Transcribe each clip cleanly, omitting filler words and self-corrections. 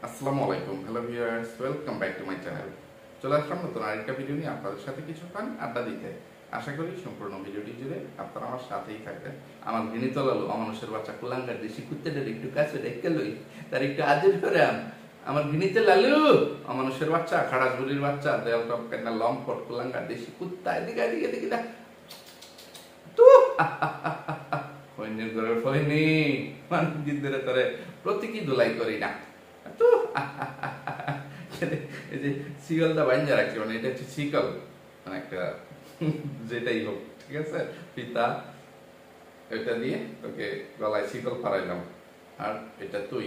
আসসালামু আলাইকুম, hello viewers, welcome back to my channel. চলে আসলাম নতুন আরেকটা ভিডিও নিয়ে আপনাদের সাথে কিছুক্ষণ আড্ডা দিতে। আশা করি সম্পূর্ণ ভিডিওটি জুড়ে আপনারা আমার সাথেই থাকবেন। আমার ঘৃণিত লালু অমানুষের বাচ্চা কুলাঙ্গার দেশি কুত্তাদের একটু কাছে রেখে লই, তার একটু আদর করাম। আমার ঘৃণিত লালু অমানুষের বাচ্চা, খাড়াস বুড়ির বাচ্চা, দেয়াল টপ কেনা লম্পট কুলাঙ্গার দেশি কুত্তা, এদিকে এদিকে এদিকে না তু ফৈনির ঘরে ফৈনি মানুষ ধরে তোরে প্রতীকী দোলাই করি না তো এই যে শিকলটা বাইন্ধা রাখছি, মানে এটা হচ্ছে শিকল, মানে একটা যেটাই হোক, ঠিক আছে, পিতা এটা দিয়ে তোকে গলায় শিকল পারাইলাম। আর এটা তুই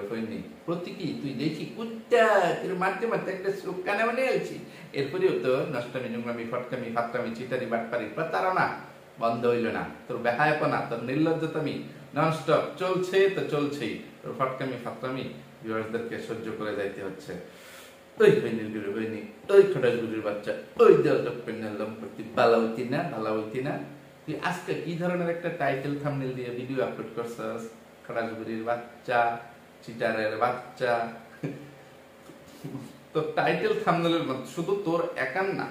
ফৈনি প্রতীকী, তুই দেখি কুত্তা তোর মারতে মারতে একটা চোখ কানে মানে আলছি। এরপরেও তো নষ্টমী নোংরামি ফটকামি ফাটকামি চিটারি বাটপারি প্রতারণা বন্ধ হইল না। তোর বেহায়াপনা, তোর নির্লজ্জতামি ননস্টপ চলছে তো চলছেই। তোর ফটকামি ফাটকামি ভিউয়ার্সদেরকে সহ্য করে যাইতে হচ্ছে। ওই ফেনিল গুরু বইনি, ওই খটাস গুরুর বাচ্চা, ওই দেওয়াল পেন্ডালাম প্রতি বালাউতি না বালাউতি না। তুই আজকে কি ধরনের একটা টাইটেল থাম্বনেল দিয়ে ভিডিও আপলোড করছস? খটাস গুরুর বাচ্চা, চিটারের বাচ্চা। তো টাইটেল থাম্বনেলের শুধু তোর একার না,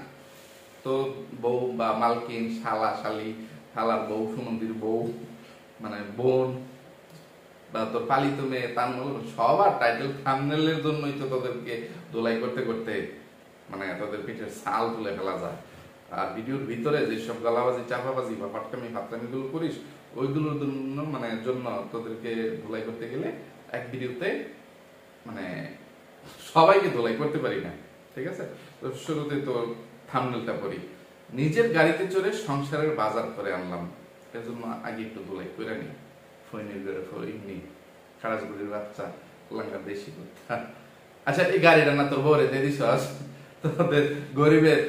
তোর বউ বা মালকিন, শালা শালি, শালার বউ, সুমন্দির বউ, মানে বোন, বা তোর পালিত মেয়ে, তার সবার টাইটেল থাম্বনেলের জন্যই তো তোদেরকে দোলাই করতে করতে মানে তোদের পিঠের ছাল তুলে ফেলা যায়। আর ভিডিওর ভিতরে যেসব গালাবাজি, চাপাবাজি বা ফাটকামি ফাটকামি গুলো করিস, ওইগুলোর জন্য মানে তোদেরকে ধোলাই করতে গেলে এক ভিডিওতে মানে সবাইকে ধোলাই করতে পারি না, ঠিক আছে। তো শুরুতে তোর থাম্বনেলটা পড়ি, নিজের গাড়িতে চড়ে সংসারের বাজার করে আনলাম, এজন্য আগে একটু ধোলাই করে নি। ফৈনির ঘরে ফৈনি, খারাজগুড়ির বাচ্চা, লাঙ্গার দেশি কুত্তা। আচ্ছা, এই গাড়িটা না তোর বউরে দিয়ে দিছস, তোদের গরিবের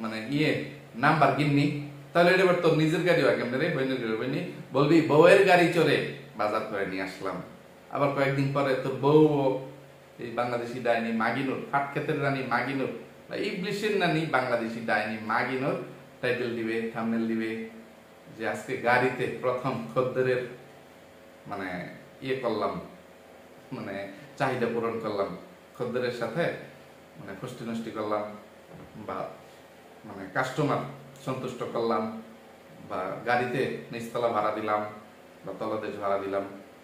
মানে নাম্বার গিন্নি, তাহলে এটা এবার তোর নিজের গাড়ি হয় কেমন রে? ফৈনির ঘরে ফৈনি বলবি বউয়ের গাড়ি চড়ে বাজার করে নিয়ে আসলাম। আবার কয়েকদিন পরে তোর বউ এই বাংলাদেশি ডাইনি মাগিনুর, ফাট ক্ষেতের রানী মাগিনুর, ইবলিশের নানি বাংলাদেশি ডাইনি মাগিনুর টাইটেল দিবে, থাম্বনেল দিবে যে আজকে গাড়িতে প্রথম খদ্দেরের মানে করলাম, মানে চাহিদা পূরণ করলাম, খদ্দেরের সাথে মানে ফষ্টি নষ্টি করলাম, বা মানে কাস্টমার সন্তুষ্ট করলাম, বা গাড়িতে নিচতলা ভাড়া দিলাম বা তলাদেশ ভাড়া দিলাম,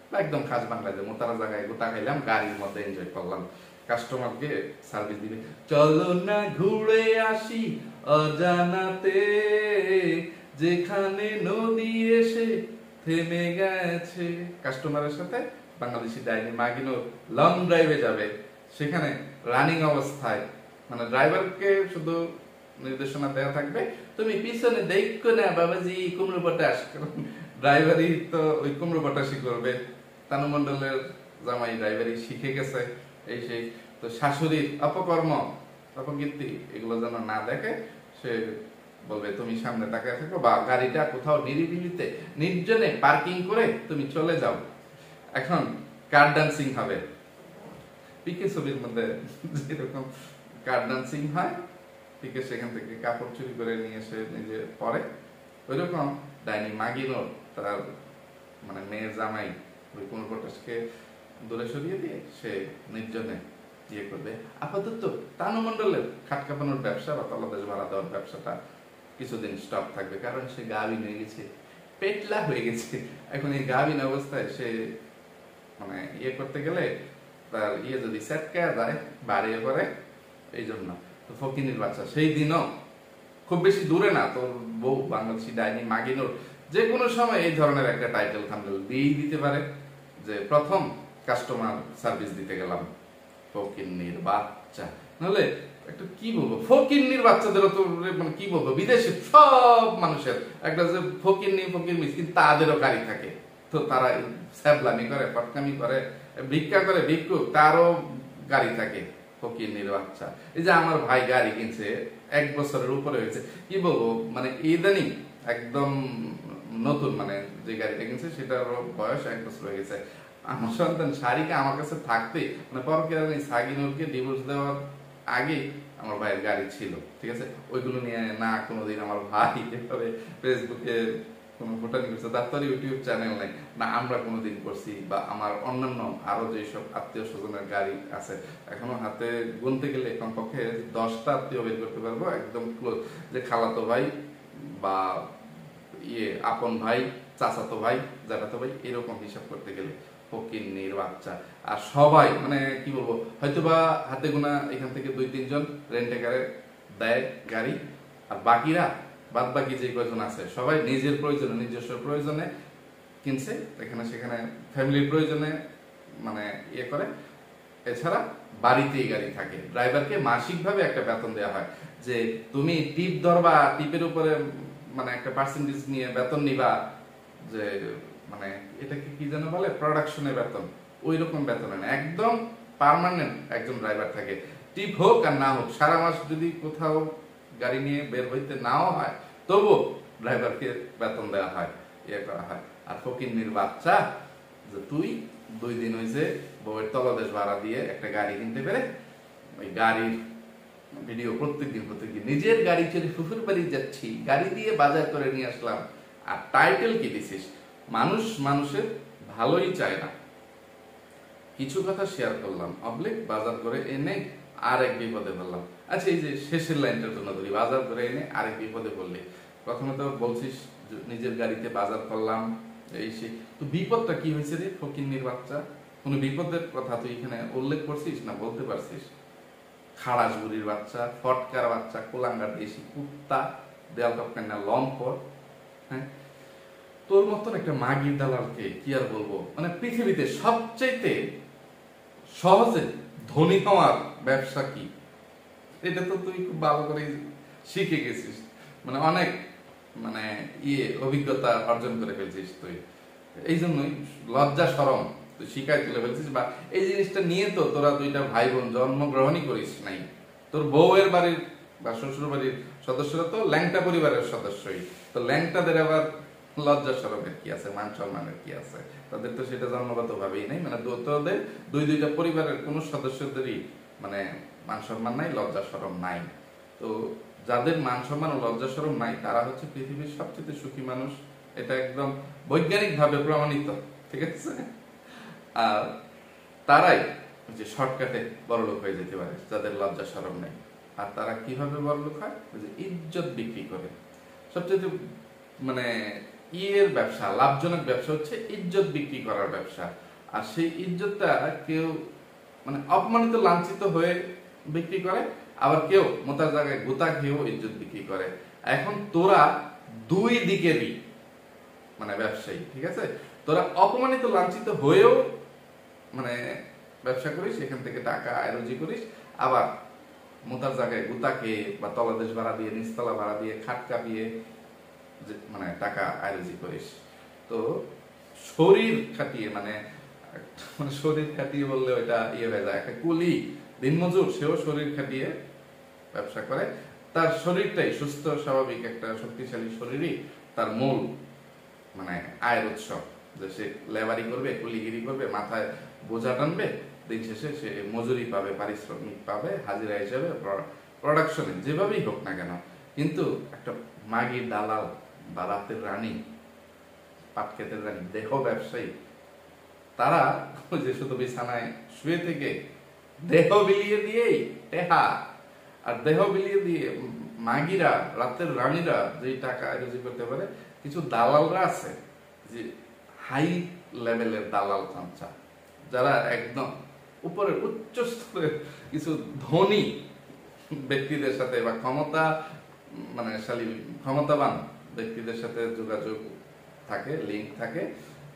বা একদম খাস বাংলাদেশ মোতারা জায়গায় গোটা খাইলাম, গাড়ির মধ্যে এনজয় করলাম। কাস্টমারকে সার্ভিস দিবে, চলো না ঘুরে আসি অজানাতে, যেখানে নদী এসে থেমে গেছে। কাস্টমারের সাথে বাংলাদেশি ডাইনি মাগিনো লং ড্রাইভে যাবে, সেখানে রানিং অবস্থায় মানে ড্রাইভারকে শুধু নির্দেশনা দেওয়া থাকবে, তুমি পিছনে দেখো না বাবাজি কুমড়ো পটাশ। ড্রাইভারই তো ওই কুমড়ো পটাশই করবে। তানুমণ্ডলের জামাই ড্রাইভারই শিখে গেছে, এই সেই। তো শাশুড়ির অপকর্ম অপকীর্তি এগুলো যেন না দেখে, সে বলবে তুমি সামনে তাকায় থাকো, বা গাড়িটা কোথাও নিরিবিলিতে নির্জনে পার্কিং করে তুমি চলে যাও। এখন কার ডান্সিং হবে, পিকে ছবির মধ্যে যেরকম কার ডান্সিং হয়, পিকে সেখান থেকে কাপড় চুরি করে নিয়ে এসে নিজে পরে, ওইরকম ডাইনি মাগিনোর তার মানে মেয়ের জামাই ওই কুমড়ো পটাশকে দূরে সরিয়ে দিয়ে সে নির্জনে করবে। আপাতত তানুমণ্ডলের খাট কাঁপানোর ব্যবসা বা তলাদেশ ভাড়া দেওয়ার ব্যবসাটা কিছুদিন স্টপ থাকবে, কারণ সে গাভিন হয়ে গেছে, পেটলা হয়ে গেছে। এখন এই গাভিন অবস্থায় সে মানে করতে গেলে তার যদি সেটকা যায় বাড়িয়ে করে, এই জন্য তো ফকিনির বাচ্চা সেই দিনও খুব বেশি দূরে না, তোর বউ বাংলাদেশি ডাইনি মাগিনোর যে কোনো সময় এই ধরনের একটা টাইটেল থাম্বনেল দিয়েই দিতে পারে যে প্রথম কাস্টমার সার্ভিস দিতে গেলাম, ফকিন্নির বাচ্চা। নাহলে একটা কি বলবো, ফকিন্নির বাচ্চাদেরও তো মানে কি বলবো, বিদেশে সব মানুষের একটা যে ফকিন্নি ফকির মিসকিন তাদেরও গাড়ি থাকে, তো তারা স্যাবলামি করে, পটকামি করে, ভিক্ষা করে, ভিক্ষুক তারও গাড়ি থাকে। ফকিন্নির বাচ্চা। এই যে আমার ভাই গাড়ি কিনছে, 1 বছরের উপরে হয়েছে, কি বলবো মানে ইদানিং একদম নতুন, মানে যে গাড়িটা কিনছে সেটার বয়স 1 বছর হয়ে গেছে। আমার সন্তান শাড়িকে আমার কাছে থাকতে মানে পরকিয়া সাগিনুরকে ডিভোর্স দেওয়ার আগে আমার ভাইয়ের গাড়ি ছিল, ঠিক আছে। ওইগুলো নিয়ে না কোনোদিন আমার ভাই এভাবে ফেসবুকে কোনো ভুটানি করছে, তার তো ইউটিউব চ্যানেল নেই না। আমরা কোনোদিন করছি, বা আমার অন্যান্য আরো যেসব আত্মীয় স্বজনের গাড়ি আছে, এখনো হাতে গুনতে গেলে কমপক্ষে 10টা আত্মীয় বের করতে পারবো একদম ক্লোজ, যে খালাতো ভাই বা আপন ভাই, চাচাতো ভাই, জ্যাঠাতো ভাই, এরকম হিসাব করতে গেলে ফকিন্নির বাচ্চা। আর সবাই মানে কি বলবো, হয়তোবা হাতে গোনা এখান থেকে 2-3 জন রেন্টে কারে দেয় গাড়ি, আর বাকিরা বাদ বাকি যে কয়জন আছে সবাই নিজের প্রয়োজনে, নিজস্ব প্রয়োজনে কিনছে, এখানে সেখানে ফ্যামিলির প্রয়োজনে মানে করে। এছাড়া বাড়িতেই গাড়ি থাকে। ড্রাইভারকে মাসিকভাবে একটা বেতন দেওয়া হয়, যে তুমি টিপ ধরবা, টিপের উপরে মানে একটা পার্সেন্টেজ নিয়ে বেতন নিবা, যে মানে এটাকে কি যেন বলে, প্রোডাকশনের বেতন, ওই রকম বেতন না, একদম পার্মানেন্ট একজন ড্রাইভার থাকে। টিপ হোক আর না হোক, সারা মাস যদি কোথাও গাড়ি নিয়ে বের হইতে নাও হয়, তবু ড্রাইভারকে বেতন দেওয়া হয়, করা হয়। আর ফকিন্নির বাচ্চা, যে তুই 2 দিন হয়েছে বউয়ের তলদেশ ভাড়া দিয়ে একটা গাড়ি কিনতে পেরে ওই গাড়ির ভিডিও প্রত্যেকদিন নিজের গাড়ি চড়ে ফুফুর বাড়ি যাচ্ছি, গাড়ি দিয়ে বাজার করে নিয়ে আসলাম, আর টাইটেল কি দিছিস? মানুষ মানুষের ভালোই চায় না। কিছু কথা শেয়ার করলাম, বাজার করে এনে আরেক বিপদে পড়লাম। আচ্ছা, এই যে শেষের লাইনটার জন্য ধরি, বাজার করে এনে আরেক বিপদে পড়লি। প্রথমে তো বলছিস নিজের গাড়িতে বাজার করলাম, এই সে তো বিপদটা কি হয়েছে রে ফকিন্নির বাচ্চা? কোন বিপদের কথা তুই এখানে উল্লেখ করছিস না বলতে পারছিস? খাড়াস বুড়ির বাচ্চা, ফটকার বাচ্চা, কোলাঙ্গার দেশি কুত্তা, দেয়াল টপকান্না লম্পট। হ্যাঁ, তোর মতন একটা মাগির দালালকে কি আর বলবো, মানে পৃথিবীতে সবচাইতে সহজে ধনী হওয়ার ব্যবসা কি, এটা তো তুই খুব ভালো করে শিখে গেছিস, মানে অনেক মানে অভিজ্ঞতা অর্জন করে ফেলছিস তুই। এই জন্যই লজ্জা শরম তুই শিকায় তুলে ফেলছিস, বা এই জিনিসটা নিয়ে তো তোরা 2টা ভাই বোন জন্মগ্রহণই করিস নাই। তোর বউয়ের বাড়ির বা শ্বশুর বাড়ির সদস্যরা তো ল্যাংটা পরিবারের সদস্যই, তো ল্যাংটাদের আবার লজ্জা শরমের কি আছে, মান সম্মানের কি আছে? তাদের তো সেটা জন্মগত ভাবেই নাই, মানে তোদের 2টা পরিবারের কোন সদস্যদেরই মানে মান সম্মান নাই, লজ্জা শরম নাই। তো যাদের মান সম্মান ও লজ্জা শরম নাই, তারা হচ্ছে পৃথিবীর সবচেয়ে সুখী মানুষ, এটা একদম বৈজ্ঞানিক ভাবে প্রমাণিত, ঠিক আছে? আর তারাই যে শর্টকাটে বড়লোক হয়ে যেতে পারে, যাদের লজ্জা শরম নেই। আর তারা কিভাবে বড়লোক হয়? যে ইজ্জত বিক্রি করে। সবচেয়ে মানে ব্যবসা, লাভজনক ব্যবসা হচ্ছে ইজ্জত বিক্রি করার ব্যবসা। আর সেই ইজ্জতটা কেউ মানে অপমানিত লাঞ্ছিত হয়ে বিক্রি করে, আবার কেউ মোতার জায়গায় গোতা খেয়েও ইজ্জত বিক্রি করে। এখন তোরা 2 দিকেরই মানে ব্যবসায়ী, ঠিক আছে? তোরা অপমানিত লাঞ্ছিত হয়েও মানে ব্যবসা করিস, এখান থেকে টাকা আয় রুজি করিস, আবার মোতার জায়গায় গোতা খেয়ে বা তলাদেশ ভাড়া দিয়ে, নিচতলা ভাড়া দিয়ে, খাট কাঁপিয়ে মানে টাকা আয় রুজি করিস। তো শরীর খাটিয়ে মানে শরীর খাটিয়ে বললে ওইটা হয়ে যায়, একটা কুলি দিনমজুর, সেও শরীর খাটিয়ে ব্যবসা করে। তার শরীরটাই সুস্থ স্বাভাবিক একটা শক্তিশালী শরীরই তার মূল মানে আয়ের উৎস। যে সে লেবারি করবে, কুলিগিরি করবে, মাথায় বোঝা টানবে, দিন শেষে সে মজুরি পাবে, পারিশ্রমিক পাবে, হাজিরা হিসেবে প্রোডাকশনে, যেভাবেই হোক না কেন। কিন্তু একটা মাগির দালাল বা রাতের রানী, পাটক্ষেতের রানী, দেহ ব্যবসায়ী, তারা ওই যে শুধু বিছানায় শুয়ে থেকে দেহ বিলিয়ে দিয়েই টেহা, আর দেহ বিলিয়ে দিয়ে মাগিরা, রাতের রানীরা যে টাকা রুজি করতে পারে। কিছু দালালরা আছে যে হাই লেভেলের দালাল চামচা, যারা একদম উপরে উচ্চ স্তরের কিছু ধনী ব্যক্তিদের সাথে বা ক্ষমতাবান ব্যক্তিদের সাথে যোগাযোগ থাকে, লিঙ্ক থাকে।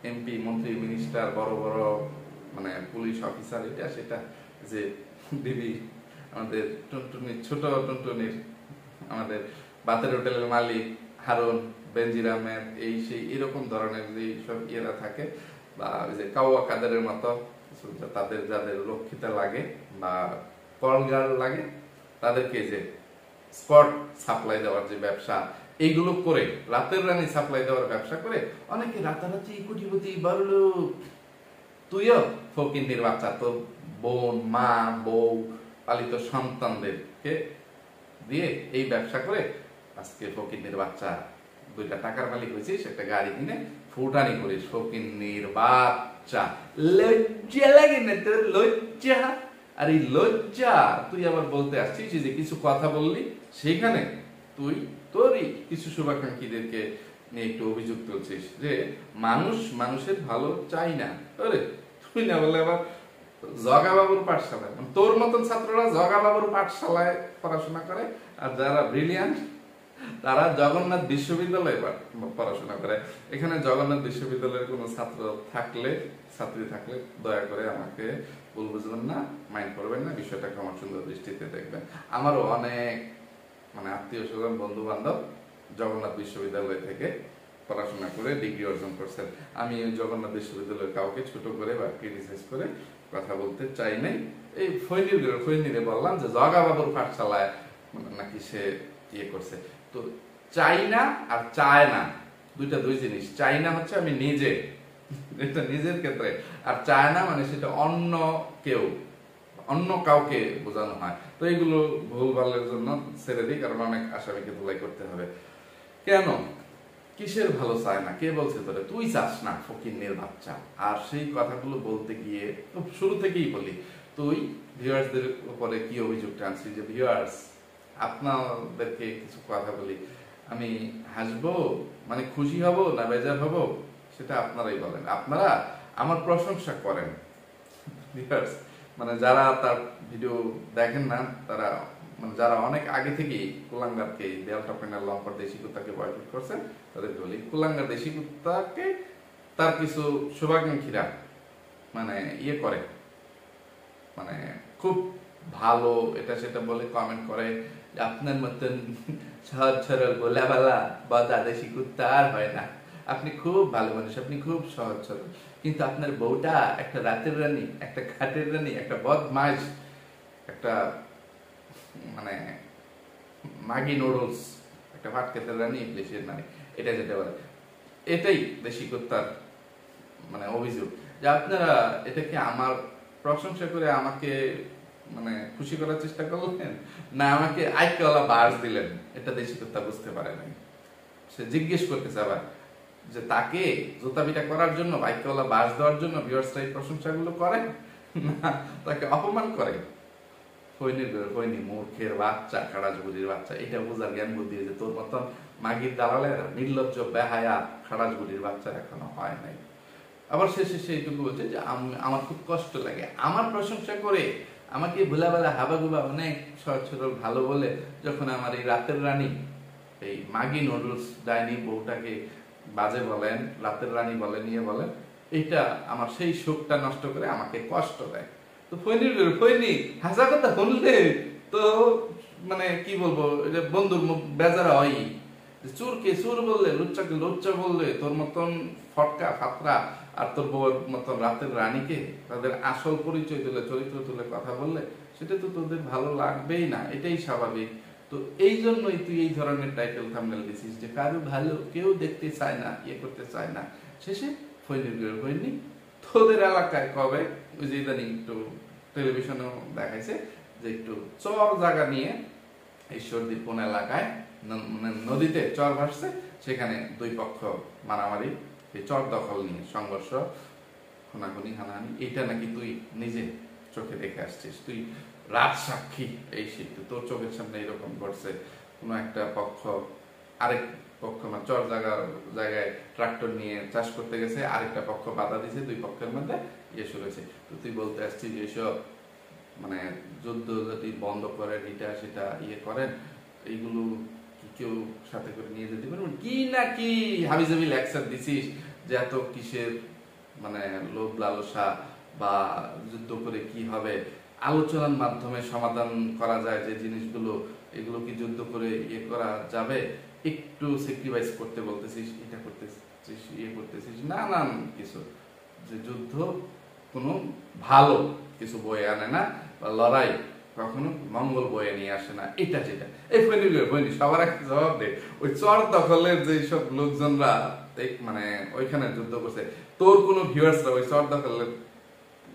এমপি, মন্ত্রী, মিনিস্টার, বড় বড় মানে পুলিশ অফিসার, এটা সেটা, যে দিদি আমাদের টুনটুনি, ছোট টুনটুনির, আমাদের বাতের হোটেলের মালিক হারুন, বেনজির আহমেদ, এই সেই এরকম ধরনের যে সব ইয়েরা থাকে, বা যে কাওয়া কাদেরের মতো তাদের যাদের রক্ষিতা লাগে বা কলগার লাগে, তাদেরকে যে স্পট সাপ্লাই দেওয়ার যে ব্যবসা, এইগুলো করে, রাতের রানী সাপ্লাই দেওয়ার ব্যবসা করে অনেকে রাতারাতি কোটিপতি বড়লোক। তুইও ফকিন্নির বাচ্চা, তো বোন, মা, বউ, পালিত সন্তানদেরকে দিয়ে এই ব্যবসা করে আজকে ফকিন্নির বাচ্চা দুইটা টাকার মালিক হয়েছিস, একটা গাড়ি কিনে ফুটানি করিস, ফকিন্নির বাচ্চা। লজ্জা লাগে না তোর? লজ্জা? আর এই লজ্জা তুই আবার বলতে আসছিস যে কিছু কথা বললি, সেখানে তুই তোরই কিছু শুভাকাঙ্ক্ষীদেরকে নিয়ে একটু অভিযোগ তুলছিস যে মানুষ মানুষের ভালো চাই না। আরে তুই না বলে আবার জগাবাবুর পাঠশালায়, তোর মতন ছাত্ররা জগাবাবুর পাঠশালায় পড়াশোনা করে, আর যারা ব্রিলিয়ান্ট তারা জগন্নাথ বিশ্ববিদ্যালয়ে পড়াশোনা করে। এখানে জগন্নাথ বিশ্ববিদ্যালয়ের কোনো ছাত্র থাকলে, ছাত্রী থাকলে দয়া করে আমাকে ভুল বুঝবেন না, মাইন্ড করবেন না, বিষয়টাকে আমার সুন্দর দৃষ্টিতে দেখবেন। আমারও অনেক আত্মীয় স্বজন, বন্ধু বান্ধব জগন্নাথ বিশ্ববিদ্যালয় থেকে পড়াশোনা করে ডিগ্রি অর্জন করছেন। আমি জগন্নাথ বিশ্ববিদ্যালয়ের কাউকে ছোট করে বা ক্রিটিসাইজ করে কথা বলতে চাই নাই। এই ফৈনিরে বললাম যে জগাবাবুর পাঠশালায় নাকি সে ইয়ে করছে। তো চাই না আর চায় না দুইটা দুই জিনিস। চাই না হচ্ছে আমি নিজে, এটা নিজের ক্ষেত্রে, আর চায় না মানে সেটা অন্য কেউ, অন্য কাউকে বোঝানো হয়। তো এইগুলো ভুল ভালের জন্য ছেড়ে দিই, কারণ অনেক আসামিকে ধুলাই করতে হবে। কেন, কিসের ভালো চায় না? কে বলছে তোরে? তুই চাস না, ফকিন্নির বাচ্চা। আর সেই কথাগুলো বলতে গিয়ে শুরু থেকেই বলি, তুই ভিউয়ার্সদের উপরে কি অভিযোগটা আনছিস যে ভিউয়ার্স আপনাদেরকে কিছু কথা বলি, আমি হাসবো মানে খুশি হব না বেজার হব সেটা আপনারাই বলেন। আপনারা আমার প্রশংসা করেন ভিউয়ার্স, যারা তার ভিডিও দেখেন না, তারা যারা অনেক আগে থেকেই কুলাঙ্গারকে, দেয়াল টপেনার লম্পট দেশি কুত্তাকে বয়কট করছেন, তাদের বলি কুলাঙ্গার দেশি কুত্তাকে তার কিছু শুভাকাঙ্ক্ষীরা ইয়ে করে, খুব ভালো এটা সেটা বলে কমেন্ট করে, আপনার মতন সহজ সরল গোলাবালা বদা দেশি কুত্তা আর হয় না, আপনি খুব ভালো মানুষ, আপনি খুব সহজ সরল, কিন্তু আপনার বউটা একটা রাতের রানী, একটা ঘাটের রানী, একটা বদমাইশ, একটা মাগি নুডলস, একটা ভাত খেতে রানী, ইংলিশের নারী, এটা যেটা বলে, এটাই দেশি কুত্তার অভিযোগ। যে আপনারা এটাকে আমার প্রশংসা করে আমাকে খুশি করার চেষ্টা করলেন, না আমাকে আইকওয়ালা বাস দিলেন, এটা দেশি কুত্তা বুঝতে পারে নাই। সে জিজ্ঞেস করতেছে আবার যে তাকে জুতা পিটা করার জন্য, আইকওয়ালা বাস দেওয়ার জন্য ভিউয়ার্সরা এই প্রশংসাগুলো করে, না তাকে অপমান করে। হয়নি মূর্খের বাচ্চা, খাড়াজগুলির বাচ্চা, এটা বোঝার জ্ঞান বুদ্ধি যে তোর মতন মাগির দালালের নির্লজ্জ বেহায়া খাড়াজগুলির বাচ্চা এখনো হয় নাই। আবার শেষে সেইটুকু বলছে যে আমার খুব কষ্ট লাগে, আমার প্রশংসা করে আমাকে ভোলাবেলা হাবাগুবা অনেক সহজ সরল ভালো বলে, যখন আমার এই রাতের রানী, এই মাগি নুডলস ডাইনি বউটাকে বাজে বলেন, রাতের রানী বলেন, ইয়ে বলেন, এইটা আমার সেই সুখটা নষ্ট করে আমাকে কষ্ট দেয়। তো ফৈনি হাসা কথা শুনলে তো কি বলবো, বন্ধুর মুখ বেজারা হয়। চুরকে চুর বললে, লুচ্চাকে লুচ্চা বললে, তোর মতন ফটকা ফাতরা আর তোর বউয়ের মতন রাতের রানীকে তাদের আসল পরিচয় তুলে, চরিত্র তুলে কথা বললে, সেটা তো তোদের ভালো লাগবেই না, এটাই স্বাভাবিক। তো এই জন্যই তুই এই ধরনের টাইটেল থাম্বনেল দিছিস যে কারো ভালো কেউ দেখতে চায় না, ইয়ে করতে চায় না। শেষে ফৈনি তোদের এলাকায় কবে ওই যে ইদানিং একটু টেলিভিশনেও দেখাইছে যে একটু চর জায়গা নিয়ে ঈশ্বরদীর কোন এলাকায় নদীতে চর ভাসছে, সেখানে দুই পক্ষ মারামারি, এই চর দখল নিয়ে সংঘর্ষ, খুনাখুনি, হানাহানি, এইটা নাকি তুই নিজে চোখে দেখে আসছিস, তুই রাত সাক্ষী। এই শীত তোর চোখের সামনে এরকম ঘটছে, কোনো একটা পক্ষ আরেক পক্ষ চর জায়গায় ট্রাক্টর নিয়ে চাষ করতে গেছে, আরেকটা পক্ষ বাধা দিছে, দুই পক্ষের মধ্যে ইয়ে শুরু হয়েছে। তো তুই বলতে আসছিস যে এসব যুদ্ধ যদি বন্ধ করেন, এটা সেটা ইয়ে করেন, এইগুলো কি কেউ সাথে করে নিয়ে যেতে পারবেন কি না, কি হাবিজাবি লেকচার দিছিস যে এত কিসের লোভ লালসা বা যুদ্ধ করে কি হবে, আলোচনার মাধ্যমে সমাধান করা যায় যে জিনিসগুলো, এগুলো কি যুদ্ধ করে ইয়ে করা যাবে? একটু স্যাক্রিফাইস করতে বলতেছিস, এটা করতেছিস, ইয়ে করতেছিস, নানান কিছু, যে যুদ্ধ কোনো ভালো কিছু বয়ে আনে না, বা লড়াই কখনো মঙ্গল বয়ে নিয়ে আসে না, এটা যেটা। এই ফৈনি সবার একটা জবাব দে, ওই চর দখলের যে সব লোকজনরা ওইখানে যুদ্ধ করছে, তোর কোনো ভিউয়ার্সরা ওই চর দখলের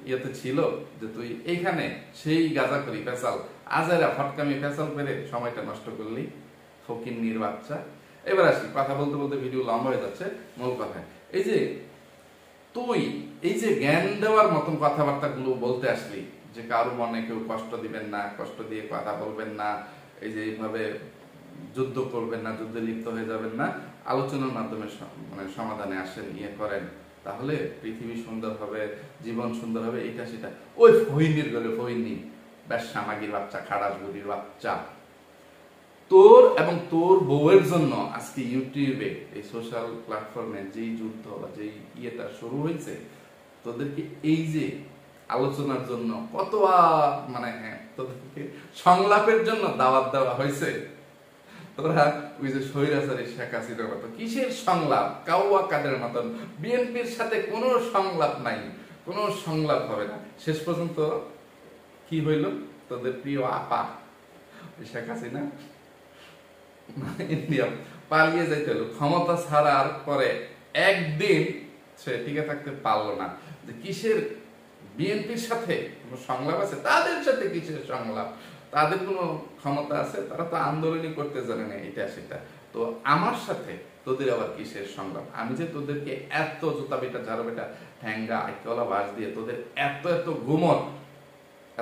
ইয়েতে ছিল যে তুই এইখানে সেই গাজা করি ফেসাল, আজারা ফটকামি ফেসাল পেরে সময়টা নষ্ট করলি, ফকিন্নির বাচ্চা। এবার আসি, কথা বলতে বলতে ভিডিও লম্বা হয়ে যাচ্ছে, মূল কথা এই যে তুই এই যে জ্ঞান দেওয়ার মতন কথাবার্তা গুলো বলতে আসলি, যে কারো মনে কেউ কষ্ট দিবেন না, কষ্ট দিয়ে কথা বলবেন না, এই যে এইভাবে যুদ্ধ করবেন না, যুদ্ধে লিপ্ত হয়ে যাবেন না, আলোচনার মাধ্যমে মানে সমাধানে আসেন, ইয়ে করেন, তাহলে পৃথিবী সুন্দর হবে, জীবন সুন্দর হবে, এটা সেটা। ওই ফহিনীর গলে ফহিনী, ব্যাস সামাগির বাচ্চা, খাড়াস বুড়ির বাচ্চা, তোর এবং তোর বউয়ের জন্য আজকে ইউটিউবে এই সোশ্যাল প্ল্যাটফর্মে যেই যুদ্ধ বা যেই ইয়েটা শুরু হয়েছে, তোদেরকে এই যে আলোচনার জন্য কত মানে তোদেরকে সংলাপের জন্য দাওয়াত দেওয়া হয়েছে। তোরা ওই যে স্বৈরাচারী শেখ হাসিনার মতো কিসের সংলাপ, কাউয়া কাদের মতন বিএনপির সাথে কোনো সংলাপ নাই, কোনো সংলাপ হবে না। শেষ পর্যন্ত কি হইল, তোদের প্রিয় আপা শেখ হাসিনা ইন্ডিয়া পালিয়ে যাইতে হলো, ক্ষমতা ছাড়ার পরে একদিন সে টিকে থাকতে পারলো না। যে কিসের বিএনপির সাথে কোনো সংলাপ আছে, তাদের সাথে কিসের সংলাপ, তাদের কোনো ক্ষমতা আছে, তারা তো আন্দোলনই করতে জানে না, এটা সেটা। তো আমার সাথে তোদের আবার কিসের সংলাপ? আমি যে তোদেরকে এত জুতা বেটা, ঝাড়ো বেটা, ঠ্যাঙ্গা, আইকলা বাস দিয়ে তোদের এত এত গুমর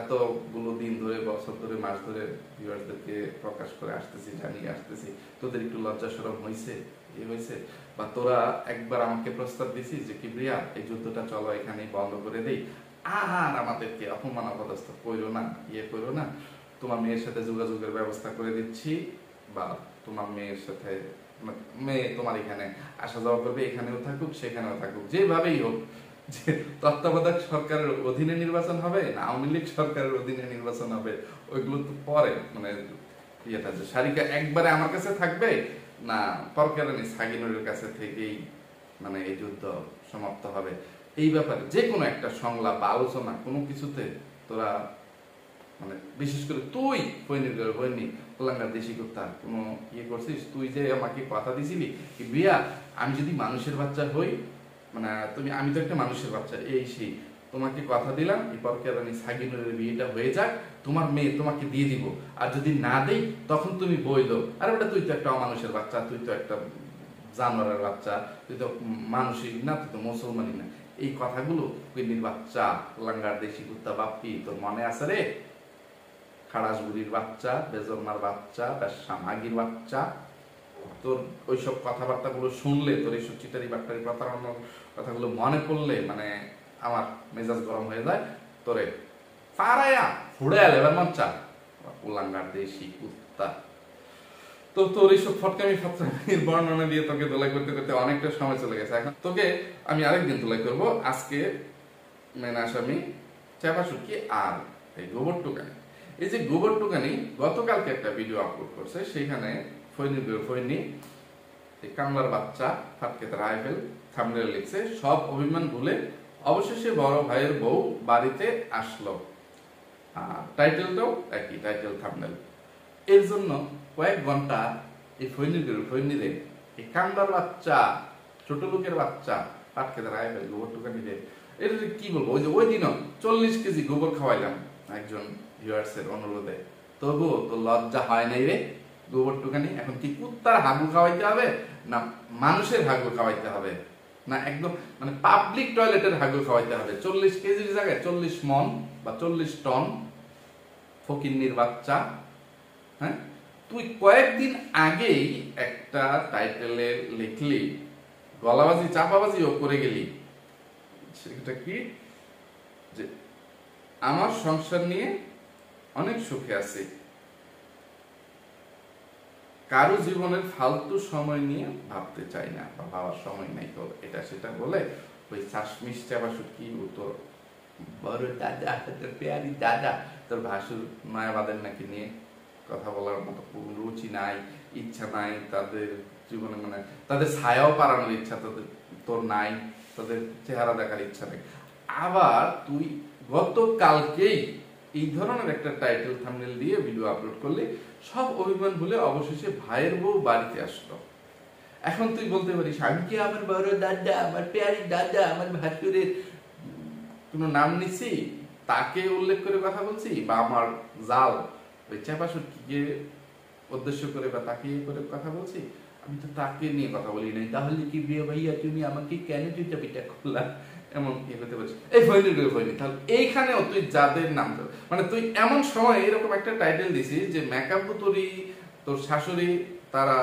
এতগুলো দিন ধরে, বছর ধরে, মাস ধরে ভিউয়ারদেরকে প্রকাশ করে আসতেছি, জানিয়ে আসতেছি, তোদের একটু লজ্জা শরম হয়েছে, হয়েছে? বা তোরা একবার আমাকে প্রস্তাব দিছিস যে কিবরিয়া এই যুদ্ধটা চলো এখানেই বন্ধ করে দেই, আর আমাদেরকে অপমান অপদস্থ করো না, ইয়ে করো না, তোমার মেয়ের সাথে যোগাযোগের ব্যবস্থা করে দিচ্ছি, বা তোমার মেয়ের সাথে মেয়ে তোমার এখানে আসা যাওয়া করবে, এখানেও থাকুক সেখানেও থাকুক, যেভাবেই হোক। যে তত্ত্বাবধায়ক সরকারের অধীনে নির্বাচন হবে না আওয়ামী লীগ সরকারের অধীনে নির্বাচন হবে, ওইগুলো তো পরে, মানে ইয়েটা যে সারিকা একবারে আমার কাছে থাকবে না পরকারানি সাগিনুরের কাছে থেকেই মানে এই যুদ্ধ সমাপ্ত হবে, এই ব্যাপারে যে কোনো একটা সংলাপ বা আলোচনা কোনো কিছুতে তোরা মানে বিশেষ করে তুই বইনি কুলাঙ্গার দেশি কুত্তা কোনো ইয়ে করছিস? তুই যে আমাকে কথা দিছিলি কি বিয়া আমি যদি মানুষের বাচ্চা হই, মানে তুমি, আমি তো একটা মানুষের বাচ্চা, এই সেই তোমাকে কথা দিলাম এই পরকারানি সাগিনুরের বিয়েটা হয়ে যাক, তোমার মেয়ে তোমাকে দিয়ে দিব, আর যদি না দেই তখন তুমি বই দাও। আর ওটা তুই তো একটা অমানুষের বাচ্চা, তুই তো একটা জানোয়ারের বাচ্চা, তুই তো মানুষই না, তুই তো মুসলমানই না। এই কথাগুলো কুইনির বাচ্চা, লাঙ্গার দেশি কুত্তা বাপ্পি, তোর মনে আছে রে? খাড়াস বুড়ির বাচ্চা, বেজন্মার বাচ্চা, সামাগির বাচ্চা, তোর ওইসব কথাবার্তা গুলো শুনলে, তোর এইসব চিটারি বাট্টারি প্রতারণার কথাগুলো মনে পড়লে মানে আমার মেজাজ গরম হয়ে যায়। তোরে পাড়ায়া ফুড়ায়া লেবার মন চা, উলাঙ্গার দেশি কুত্তা। তো তোর এইসব ফটকামি ফাটকামির বর্ণনা দিয়ে তোকে দোলাই করতে করতে অনেকটা সময় চলে গেছে। এখন তোকে আমি আরেকদিন দোলাই করবো। আজকে মেন আসামি চাপা শুটকি আর এই গোবর টুকানি। এই যে গোবর টুকানি গতকালকে একটা ভিডিও আপলোড করছে, সেখানে ফৈনি কামলার বাচ্চা ফাটকেতে রাইফেল থাম্বনেল লিখছে, সব অভিমান ভুলে অবশেষে বড় ভাইয়ের বউ বাড়িতে আসলো। টাইটেলটাও একই, টাইটেল থাম্বনেল। এর জন্য কয়েক ঘন্টা এই ফৈনিরে এই কামলার বাচ্চা, ছোট লোকের বাচ্চা ফাটকেতে রাইফেল গোবর টুকানি রে, এটা কি বলবো? ওই যে ওই দিনও 40 কেজি গোবর খাওয়াইলাম একজন ভিউয়ার্সের অনুরোধে, তবুও তো লজ্জা হয় নাই রে গোবর টুকানি। এখন কি কুত্তার হাগু খাওয়াইতে হবে, না মানুষের হাগু খাওয়াইতে হবে, না একদম মানে পাবলিক টয়লেটের হাগু খাওয়াইতে হবে? 40 কেজির জায়গায় 40 মন বা 40 টন ফকিন্নির বাচ্চা। হ্যাঁ, তুই কয়েকদিন আগেই একটা টাইটেলে লিখলি, গলাবাজি চাপাবাজিও করে গেলি, সেটা কি যে আমার সংসার নিয়ে অনেক সুখে আছি, কারো জীবনের ফালতু সময় নিয়ে ভাবতে চাই না বা ভাবার সময় নাই তো, এটা সেটা বলে ওই চাশমিশ চাপা শুটকি তোর বড় দাদা, তোর পেয়ারি দাদা, তোর ভাসুর মায়াবাদের নাকি নিয়ে কথা বলার মতো রুচি নাই, ইচ্ছা নাই, তাদের জীবনে মানে তাদের ছায়াও পারানোর ইচ্ছা তোর নাই, তাদের চেহারা দেখার ইচ্ছা নেই। আবার তুই গতকালকেই এই ধরনের একটা টাইটেল থাম্বনেল দিয়ে ভিডিও আপলোড করলে, সব অভিমান ভুলে অবশেষে ভাইয়ের বউ বাড়িতে আসলো। এখন তুই বলতে পারিস আমি কি আমার বড় দাদা, আমার পেয়ারি দাদা, আমার ভাসুরের কোনো নাম নিছি, তাকে উল্লেখ করে কথা বলছি, বা আমার জাল ওই চাপা শুটকিকে উদ্দেশ্য করে বা তাকে করে কথা বলছি? আমি তো তাকে নিয়ে কথা বলি নাই, তাহলে কি বিয়ে ভাইয়া তুমি আমাকে কেন দুইটা পিঠা করলা, এমন ইয়ে করতে পারছিস। এই ফয়নি রে ফয়নি, তাহলে এইখানেও তুই যাদের নাম মানে তুই এমন সময় এরকম একটা টাইটেল দিছিস যে মেকআপ বুতুরি তোর শাশুড়ি তারা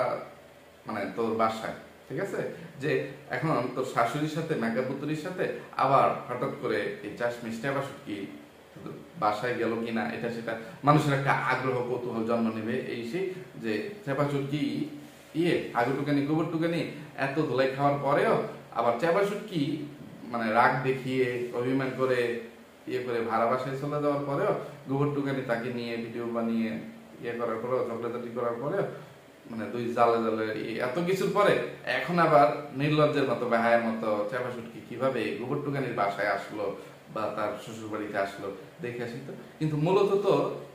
মানে তোর বাসায়, ঠিক আছে, যে এখন তোর শাশুড়ির সাথে মেকআপ বুতুরির সাথে আবার হঠাৎ করে এই চাষ মিষ্টি আবার কি বাসায় গেল কিনা, এটা সেটা মানুষের একটা আগ্রহ কৌতূহল জন্ম নেবে। এই সেই যে চেপাচুর কি ইয়ে আগর টুকানি গোবর টুকানি এত ধুলাই খাওয়ার পরেও আবার চেপাচুর কি মানে রাগ দেখিয়ে অভিমান করে ইয়ে করে ভাড়া বাসায় চলে যাওয়ার পরেও গোবর টুকানি তাকে নিয়ে ভিডিও বানিয়ে ইয়ে করার পরেও ঝগড়াঝাটি করার পরেও মানে দুই জালে জালে এত কিছুর পরে এখন আবার নির্লজ্জের মতো বেহায়ের মতো চেপাচুটকি কিভাবে গোবর টুকানির বাসায় আসলো বা তার শ্বশুর বাড়িতে আসলো দেখে আসি তো। কিন্তু মূলত তো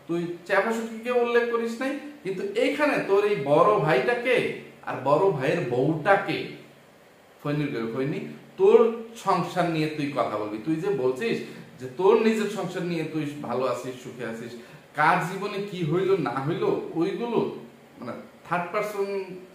তুই চেপাচুটকিকে উল্লেখ করিস নাই, কিন্তু এইখানে তোর এই বড় ভাইটাকে আর বড় ভাইয়ের বউটাকে ফৈনি তোর সংসার নিয়ে তুই কথা বলবি। তুই যে বলছিস যে তোর নিজের সংসার নিয়ে তুই ভালো আছিস, সুখে আছিস, কার জীবনে কি হইলো না হইলো ওইগুলো মানে থার্ড পারসন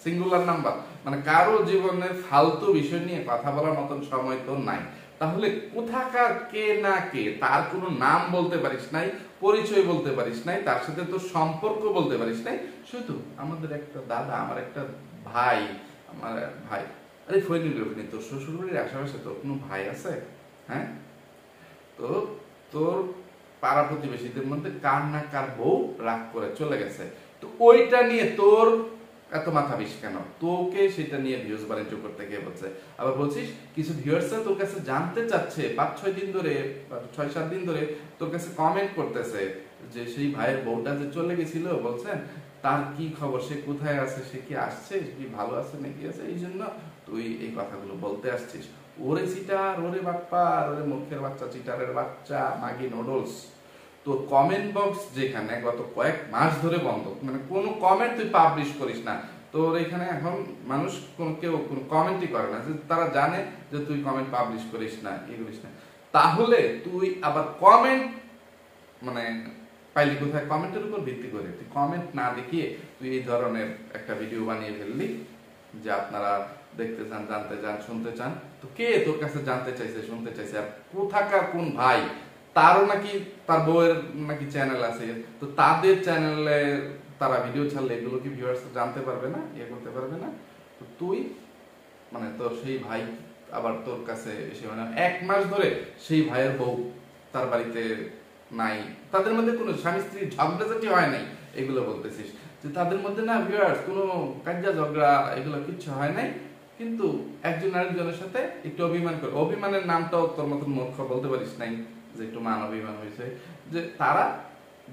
সিঙ্গুলার নাম্বার, মানে কারো জীবনের ফালতু বিষয় নিয়ে কথা বলার মতন সময় তো নাই। তাহলে কোথাকার কে না কে তার কোনো নাম বলতে পারিস নাই, পরিচয় বলতে পারিস নাই, তার সাথে তোর সম্পর্ক বলতে পারিস নাই, শুধু আমাদের একটা দাদা, আমার একটা ভাই, আমার ভাই। আরে ফৈনি তোর শ্বশুরবাড়ির আশেপাশে তোর কোনো ভাই আছে? হ্যাঁ, তো তোর পাড়া প্রতিবেশীদের মধ্যে কার না কার বউ রাগ করে চলে গেছে, তো ওইটা নিয়ে তোর এত মাথা বিষ কেন? তোকে সেটা নিয়ে ভিউজ বাণিজ্য করতে গিয়ে বলছে। আবার বলছিস কিছু ভিউয়ার্সরা তোর কাছে জানতে চাচ্ছে 5-6 দিন ধরে, 6-7 দিন ধরে তোর কাছে কমেন্ট করতেছে যে সেই ভাইয়ের বউটা যে চলে গেছিল বলছেন তার কি খবর, সে কোথায় আছে, সে কি আসছে, কি ভালো আছে নাকি আছে, এই জন্য তুই এই কথাগুলো বলতে আসছিস। ওরে চিটার, ওরে বাপ্পার, ওরে মূর্খের বাচ্চা, চিটারের বাচ্চা, মাগি নুডলস, তোর কমেন্ট বক্স যেখানে গত কয়েক মাস ধরে বন্ধ, মানে কোনো কমেন্ট তুই পাবলিশ করিস না। তোর এখানে এখন মানুষ কেউ কোনো কমেন্টই করে না, যে তারা জানে যে তুই কমেন্ট পাবলিশ করিস না, ই করিস না। তাহলে তুই আবার কমেন্ট মানে পাইলি কোথায়? কমেন্টের উপর ভিত্তি করে তুই কমেন্ট না দেখিয়ে তুই এই ধরনের একটা ভিডিও বানিয়ে ফেললি যে আপনারা দেখতে চান, জানতে চান, শুনতে চান। তো কে তোর কাছে জানতে চাইছে, শুনতে চাইছে? আর কোথাকার কোন ভাই, তারও নাকি তার বউয়ের নাকি চ্যানেল আছে, তো তাদের চ্যানেলে তারা ভিডিও ছাড়লে এগুলো কি ভিউয়ার্স জানতে পারবে না, ইয়ে করতে পারবে না? তো তুই মানে তোর সেই ভাই আবার তোর কাছে এসে মানে 1 মাস ধরে সেই ভাইয়ের বউ তার বাড়িতে নাই, তাদের মধ্যে কোনো স্বামী স্ত্রীর ঝগড়াঝাটি হয় নাই, এগুলো বলতেছিস যে তাদের মধ্যে না ভিউয়ার্স কোনো কাজ্জা ঝগড়া এগুলো কিচ্ছু হয় নাই, কিন্তু একজন আরেকজনের সাথে একটু অভিমান করে, অভিমানের নামটাও তোর মতন মূর্খ বলতে পারিস নাই যে একটু মান অভিমান হয়েছে, যে তারা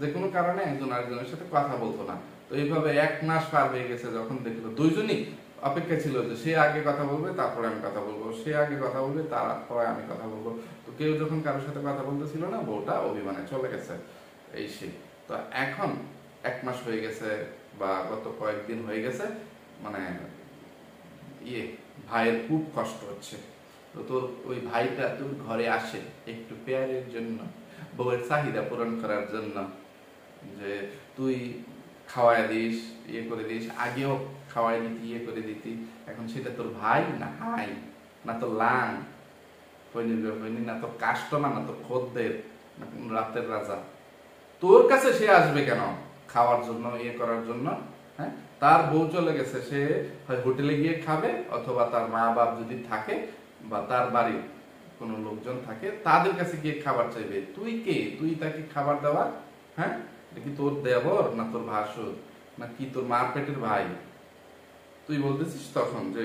যে কোনো কারণে একজন আরেকজনের সাথে কথা বলতো না। তো এইভাবে 1 মাস পার হয়ে গেছে, যখন দেখলো দুইজনই অপেক্ষা ছিল যে সে আগে কথা বলবে তারপরে আমি কথা বলবো, সে আগে কথা বলবে তারপরে আমি কথা বলবো, তো কেউ যখন কারোর সাথে কথা বলতেছিল না, বউটা অভিমানে চলে গেছে। এই সে তো এখন 1 মাস হয়ে গেছে বা গত কয়েকদিন হয়ে গেছে, মানে ইয়ে ভাইয়ের খুব কষ্ট হচ্ছে। তো তোর ওই ভাইটা তোর ঘরে আসে একটু পেয়ারের জন্য, বউয়ের চাহিদা পূরণ করার জন্য, যে তুই খাওয়াই দিস, ইয়ে করে দিস, আগেও খাওয়াই দিতি, ইয়ে করে দিতি, এখন সেটা তোর ভাই না হাই, না তোর লাং হয়নি, না তোর কাস্টমার, না তোর খদ্দের, না কোন রাতের রাজা, তোর কাছে সে আসবে কেন খাওয়ার জন্য, ইয়ে করার জন্য? হ্যাঁ, তার বউ চলে গেছে, সে হয় হোটেলে গিয়ে খাবে, অথবা তার মা বাপ যদি থাকে বা তার বাড়ির কোনো লোকজন থাকে তাদের কাছে গিয়ে খাবার চাইবে। তুই কে? তুই তাকে খাবার দেওয়া? হ্যাঁ, এটা কি তোর দেবর না তোর ভাসুর না কি তোর মার পেটের ভাই? তুই বলতেছিস তখন যে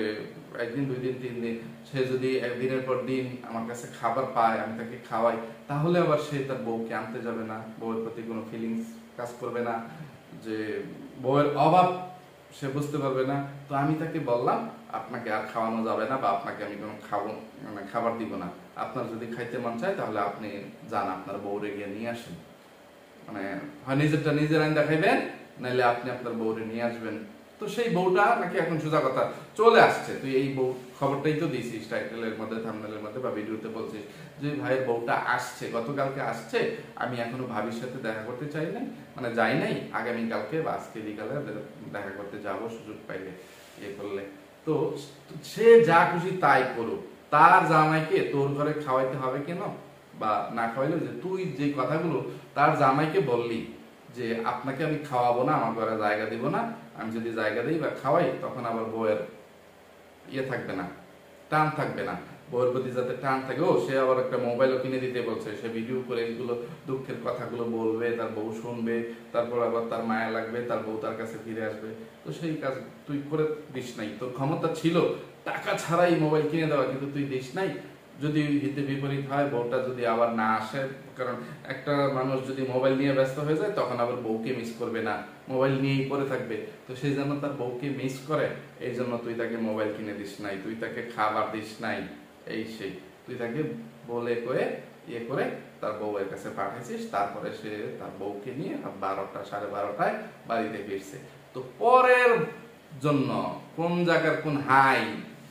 1 দিন 2 দিন 3 দিন সে যদি একদিনের পর দিন আমার কাছে খাবার পায়, আমি তাকে খাওয়াই, তাহলে আবার সে তার বউকে আনতে যাবে না, বউয়ের প্রতি কোনো ফিলিংস কাজ করবে না, যে বউয়ের অভাব সে বুঝতে পারবে না। তো আমি তাকে বললাম আপনাকে আর খাওয়ানো যাবে না, বা আপনাকে আমি কোনো মানে খাবার দিব না, আপনার যদি খাইতে মন চায় তাহলে আপনি যান, আপনার বউরে গিয়ে নিয়ে আসেন, মানে হয় নিজেরটা নিজের আইন দেখাইবেন, নাইলে আপনি আপনার বউরে নিয়ে আসবেন। তো সেই বউটা নাকি এখন সোজা কথা চলে আসছে। তুই এই বউ খবরটাই তো দিয়েছিস টাইটেলের মধ্যে, থাম্বনেলের মধ্যে বা ভিডিওতে বলছিস যে ভাইয়ের বউটা আসছে, গতকালকে আসছে, আমি এখনো ভাবির সাথে দেখা করতে চাই নাই, মানে যাই নাই, আগামী কালকে বা আজকে বিকালে দেখা করতে যাব সুযোগ পাইলে। ইয়ে করলে। তো সে যা খুশি তাই করুক, তার জামাইকে তোর ঘরে খাওয়াইতে হবে কেন? বা না খাওয়াইলে যে তুই যে কথাগুলো তার জামাইকে বললি যে আপনাকে আমি খাওয়াবো না, আমার ঘরে জায়গা দিব না, আমি যদি জায়গা দিই বা খাওয়াই তখন আবার বউয়ের ইয়ে থাকবে না, টান থাকবে না, বউয়ের প্রতি যাতে টান থাকে। ও সে আবার একটা মোবাইলও কিনে দিতে বলছে, সে ভিডিও করে এগুলো দুঃখের কথাগুলো বলবে, তার বউ শুনবে, তারপর আবার তার মায়া লাগবে, তার বউ তার কাছে ফিরে আসবে। তো সেই কাজ তুই করে দিস নাই, তোর ক্ষমতা ছিল টাকা ছাড়াই মোবাইল কিনে দেওয়া, কিন্তু তুই দিস নাই। যদি হিতে বিপরীত হয়, বউটা যদি আবার না আসে, কারণ একটা মানুষ যদি মোবাইল নিয়ে ব্যস্ত হয়ে যায় তখন আবার বউকে মিস করবে না, মোবাইল নিয়েই পড়ে থাকবে। তো সেই জন্য তার বউকে মিস করে, এই জন্য তুই তাকে মোবাইল কিনে দিস নাই, তুই তাকে খাবার দিস নাই, এই সেই তুই তাকে বলে কয়ে ইয়ে করে তার বউয়ের কাছে পাঠিয়েছিস। তারপরে সে তার বউকে নিয়ে 12টা 12:30টায় বাড়িতে ফিরছে। তো পরের জন্য কোন জায়গার কোন হাই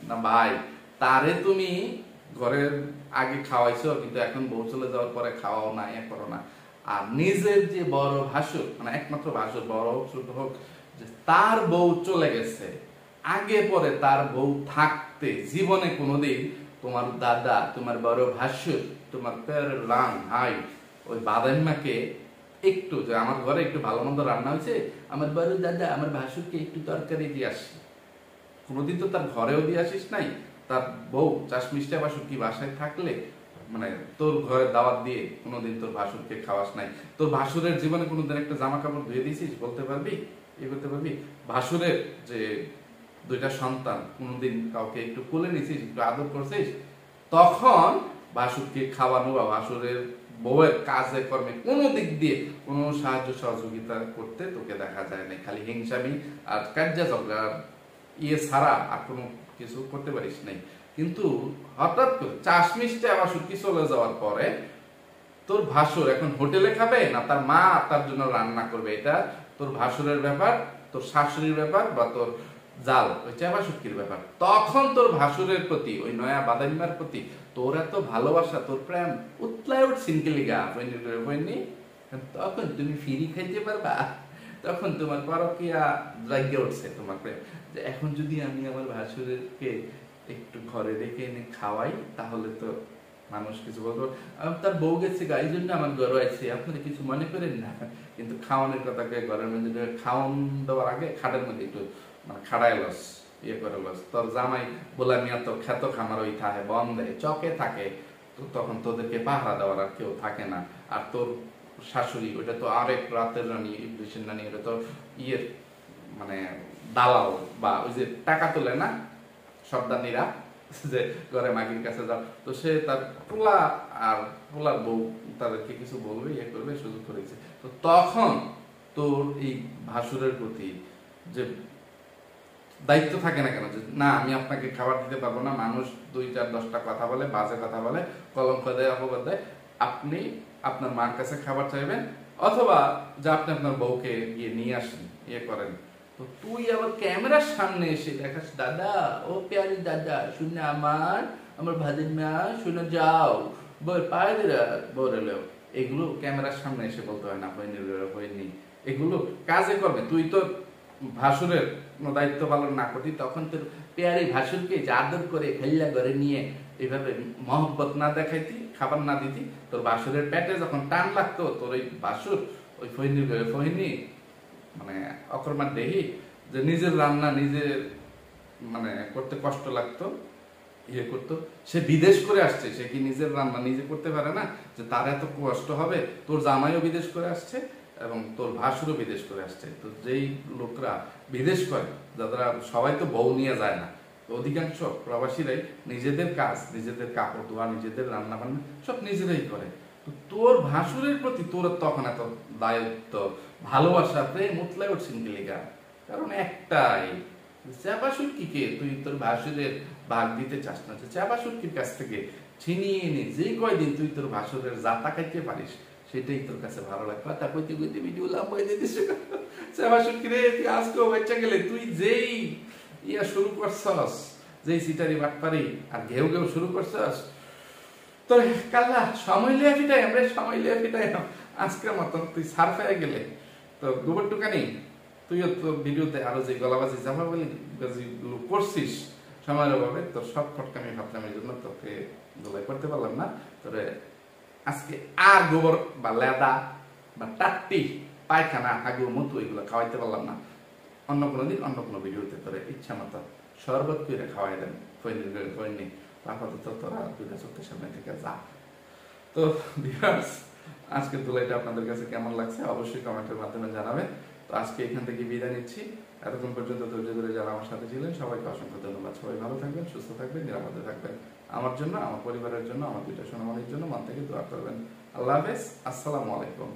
না ভাই, তারে তুমি ঘরের আগে খাওয়াইছো, কিন্তু এখন বউ চলে যাওয়ার পরে খাওয়াও না, এ করো না। আর নিজের যে বড় ভাসুর, মানে একমাত্র ভাসুর, বড় হোক ছোট হোক, যে তার বউ চলে গেছে, আগে পরে তার বউ থাকতে জীবনে কোনোদিন তোমার দাদা, তোমার বড় ভাসুর, তোমার লাং হাই ওই বাদাইমাকে একটু যে আমার ঘরে একটু ভালো মন্দ রান্না হয়েছে, আমার বড় দাদা আমার ভাসুরকে একটু তরকারি দিয়ে আসি, কোনোদিন তো তার ঘরেও দিয়ে আসিস নাই। তার বউ চাষ মিষ্টি ভাসুর কি বাসায় থাকলে মানে তোর ঘরে দাওয়াত দিয়ে কোনোদিন তোর ভাসুরকে খাওয়াস নাই। তোর ভাসুরের জীবনে কোনোদিন একটা জামা কাপড় ধুয়ে দিয়েছিস? বলতে পারবি? এ করতে পারবি? ভাসুরের যে 2টা সন্তান কোনোদিন কাউকে একটু কোলে নিছিস, একটু আদর করছিস? তখন ভাসুরকে খাওয়ানো বা ভাসুরের বউয়ের কাজে কর্মে কোনো দিক দিয়ে কোনো সাহায্য সহযোগিতা করতে তোকে দেখা যায় না, খালি হিংসামি আর কার্যাচক্র ইয়ে ছাড়া আর কোনো কিছু করতে পারিস নাই। কিন্তু হঠাৎ করে চাষ মিষ্টি ভাসুর কি চলে যাওয়ার পরে তোর ভাসুর এখন হোটেলে খাবে না তার মা তার জন্য রান্না করবে, এটা তোর ভাসুরের ব্যাপার, তোর শাশুড়ির ব্যাপার, বা তোর জাল ওই চাবা শুটকির ব্যাপার। তখন তোর ভাসুরের প্রতি, ওই নয়া বাদাইমার প্রতি তোর এত ভালোবাসা, তোর প্রেম উতলায় উঠছিন গা বইনি, তখন তুমি ফিরি খাইতে পারবা, তখন তোমার পরকিয়া জায়গা উঠছে তোমার প্রেম, যে এখন যদি আমি আমার ভাসুরকে একটু ঘরে রেখে এনে খাওয়াই তাহলে তো মানুষ কিছু বলবো, তার বউ গেছে এই জন্য আমার ঘরে আছে, আপনারা কিছু মনে করেন না। কিন্তু খাওয়ানোর কথাকে ঘরের মধ্যে খাওয়ান দেওয়ার আগে খাটের মধ্যে একটু মানে খাড়াই লস ইয়ে করে লস, তোর জামাই বলে মিয়া তো খ্যাত খামার ওই থাকে বন্ধে চকে থাকে, তো তখন তোদেরকে পাহারা দেওয়ার আর কেউ থাকে না। আর তোর শাশুড়ি ওটা তো আরেক রাতের রানী, ইবলিসের রানী, ওটা তো ইয়ের মানে দালাল, বা ওই যে টাকা তোলে না সর্দানিরা, যে ঘরে মাগির কাছে যাও, তো সে তার পোলা আর পোলার বউ তাদেরকে কিছু বলবে, ইয়ে করবে, সুযোগ করেছে। তো তখন তোর এই ভাসুরের প্রতি যে দায়িত্ব থাকে না কেন, যে না আমি আপনাকে খাবার দিতে পারবো না, মানুষ 2-4-10টা কথা বলে, বাজে কথা বলে, কলঙ্ক দেয়, অপবাদ দেয়, আপনি আপনার মার কাছে খাবার চাইবেন, অথবা যে আপনি আপনার বউকে গিয়ে নিয়ে আসেন, ইয়ে করেন। তো তুই আবার ক্যামেরার সামনে এসে দেখাস, দাদা ও প্যারি দাদা শুনে আমার ভাদের মা শুনে যাও বল পায়ে দিরা বলেও, এগুলো ক্যামেরার সামনে এসে বলতে হয় না, হয়নি, এগুলো কাজে করবে। তুই তো ভাসুরের দায়িত্ব পালন না করতি, তখন তোর পেয়ারি ভাসুরকে যে আদর করে খেল্লা করে নিয়ে এইভাবে মহব্বত না দেখাইতি, খাবার না দিতি, তোর ভাসুরের পেটে যখন টান লাগতো, তোর ওই ভাসুর ওই ফহিনী মানে অকর্মার দেহি যে নিজের রান্না নিজে মানে করতে কষ্ট লাগতো, ইয়ে করতো, সে বিদেশ করে আসছে, সে কি নিজের রান্না নিজে করতে পারে না, যে তার এত কষ্ট হবে? তোর জামাইও বিদেশ করে আসছে এবং তোর ভাসুরও বিদেশ করে আসছে। তো যেই লোকরা বিদেশ করে, যারা সবাই তো বউ নিয়ে যায় না, অধিকাংশ প্রবাসীরাই নিজেদের কাজ, নিজেদের কাপড় ধোয়া, নিজেদের রান্না বান্না সব নিজেরাই করে। তো তোর ভাসুরের প্রতি তোর তখন এত দায়িত্ব, ভালোবাসা, প্রেম উতলায় উঠছেন গেলিগা, কারণ একটাই, চাপা সুটকিকে তুই তোর ভাসুরের ভাগ দিতে চাস না, যে চাপা সুটকির কাছ থেকে ছিনিয়ে এনে যে কয়দিন তুই তোর ভাসুরের জাতা খাইতে পারিস, সেটাই তোর কাছে ভালো লাগে। কথা কইতে কইতে ভিডিও লম্বা হয়ে দিতেছ, চাপা সুটকি রে, তুই আজকেও বাচ্চা গেলে, তুই যেই ইয়া শুরু করছস, যেই সিটারি বাটপারি আর ঘেউ ঘেউ শুরু করছস, তোর কাল্লা সময় লিয়া ফিটাই, আমরা সময় লিয়া ফিটাই আজকের মতন তুই সার ফেয়ে গেলে। তো গোবর টুকানি তুইও তো ভিডিওতে আরো যে গলাবাজি জামাবাজি গুলো করছিস সময়ের অভাবে, তোর সব ফটকামি ফাটকামির জন্য তোকে ধোলাই করতে পারলাম না। তোরে আজকে আর গোবর বা লেদা বা টাট্টি পায়খানা হাগু মতো এগুলো খাওয়াইতে পারলাম না। অন্য কোনো দিন অন্য কোনো ভিডিওতে তোরে ইচ্ছা মতো শরবত করে খাওয়াই দেন, কইনি আপাতত তোরা দুইটা চোখের সামনে থেকে যা। তো ভিউয়ার্স, আজকের ধুলাইটা আপনাদের কাছে কেমন লাগছে অবশ্যই কমেন্টের মাধ্যমে জানাবেন। তো আজকে এখান থেকে বিদায় নিচ্ছি। এতক্ষণ পর্যন্ত ধৈর্য ধরে যারা আমার সাথে ছিলেন সবাইকে অসংখ্য ধন্যবাদ। সবাই ভালো থাকবেন, সুস্থ থাকবেন, নিরাপদে থাকবেন। আমার জন্য, আমার পরিবারের জন্য, আমার দুইটা সোনামণির জন্য মন থেকে দোয়া করবেন। আল্লাহ হাফেজ, আসসালামু আলাইকুম।